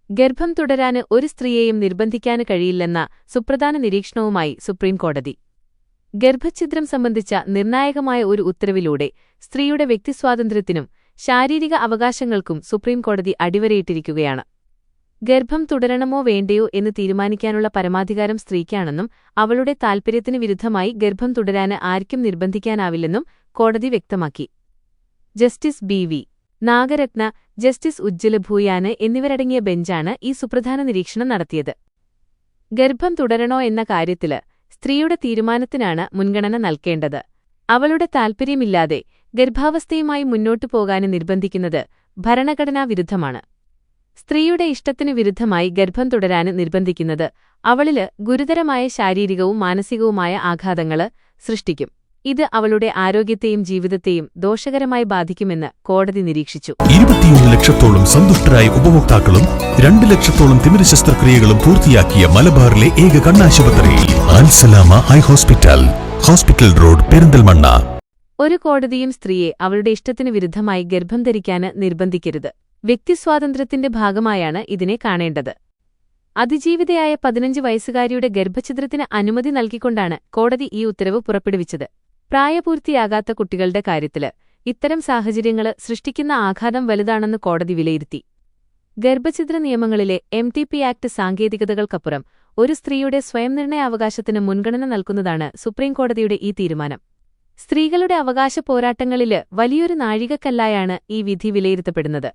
ഗർഭം തുടരാന് ഒരു സ്ത്രീയെയും നിർബന്ധിക്കാന് കഴിയില്ലെന്ന സുപ്രധാന നിരീക്ഷണവുമായി സുപ്രീംകോടതി. ഗർഭഛിദ്രം സംബന്ധിച്ച നിർണായകമായ ഒരു ഉത്തരവിലൂടെ സ്ത്രീയുടെ വ്യക്തിസ്വാതന്ത്ര്യത്തിനും ശാരീരിക അവകാശങ്ങൾക്കും സുപ്രീംകോടതി അടിവരയിട്ടിരിക്കുകയാണ്. ഗർഭം തുടരണമോ വേണ്ടയോ എന്ന് തീരുമാനിക്കാനുള്ള പരമാധികാരം സ്ത്രീക്കാണെന്നും അവളുടെ താൽപര്യത്തിന് വിരുദ്ധമായി ഗർഭം തുടരാന് ആർക്കും നിർബന്ധിക്കാനാവില്ലെന്നും കോടതി വ്യക്തമാക്കി. ജസ്റ്റിസ് ബി.വി. നാഗരത്ന, ജസ്റ്റിസ് ഉജ്ജ്വല ഭൂയാന് എന്നിവരടങ്ങിയ ബെഞ്ചാണ് ഈ സുപ്രധാന നിരീക്ഷണം നടത്തിയത്. ഗർഭം തുടരണോ എന്ന കാര്യത്തില് സ്ത്രീയുടെ തീരുമാനത്തിനാണ് മുൻഗണന നൽകേണ്ടത്. അവളുടെ താൽപര്യമില്ലാതെ ഗർഭാവസ്ഥയുമായി മുന്നോട്ടു പോകാന് നിർബന്ധിക്കുന്നത് ഭരണഘടനാ വിരുദ്ധമാണ്. സ്ത്രീയുടെ ഇഷ്ടത്തിനു വിരുദ്ധമായി ഗർഭം തുടരാന് നിർബന്ധിക്കുന്നത് അവളില് ഗുരുതരമായ ശാരീരികവും മാനസികവുമായ ആഘാതങ്ങള് സൃഷ്ടിക്കും. ഇത് അവളുടെ ആരോഗ്യത്തെയും ജീവിതത്തെയും ദോഷകരമായി ബാധിക്കുമെന്ന് കോടതി നിരീക്ഷിച്ചു. 21 ലക്ഷത്തോളം സന്തുഷ്ടരായ ഉപഭോക്താക്കളും 2 ലക്ഷത്തോളം തിമിര ശസ്ത്രക്രിയകളും പൂർത്തിയാക്കിയ മലബാറിലെ ഏക കണ്ണാശുപത്രി Al Salama high hospital, hospital road, Perinthalmanna. ഒരു കോടതിയും സ്ത്രീയെ അവളുടെ ഇഷ്ടത്തിനു വിരുദ്ധമായി ഗർഭം ധരിക്കാന് നിർബന്ധിക്കരുത്. വ്യക്തിസ്വാതന്ത്ര്യത്തിന്റെ ഭാഗമായാണ് ഇതിനെ കാണേണ്ടത്. അതിജീവിതയായ 15 വയസ്സുകാരിയുടെ ഗർഭഛിദ്രത്തിന് അനുമതി നൽകിക്കൊണ്ടാണ് കോടതി ഈ ഉത്തരവ് പുറപ്പെടുവിച്ചത്. പ്രായപൂർത്തിയാകാത്ത കുട്ടികളുടെ കാര്യത്തില് ഇത്തരം സാഹചര്യങ്ങള് സൃഷ്ടിക്കുന്ന ആഘാതം വലുതാണെന്ന് കോടതി വിലയിരുത്തി. ഗർഭഛിദ്ര നിയമങ്ങളിലെ എം.ടി.പി ആക്ട് സാങ്കേതികതകൾക്കപ്പുറം ഒരു സ്ത്രീയുടെ സ്വയം നിർണയാവകാശത്തിന് മുൻഗണന നൽകുന്നതാണ് സുപ്രീംകോടതിയുടെ ഈ തീരുമാനം. സ്ത്രീകളുടെ അവകാശ പോരാട്ടങ്ങളില് വലിയൊരു നാഴികക്കല്ലായാണ് ഈ വിധി വിലയിരുത്തപ്പെടുന്നത്.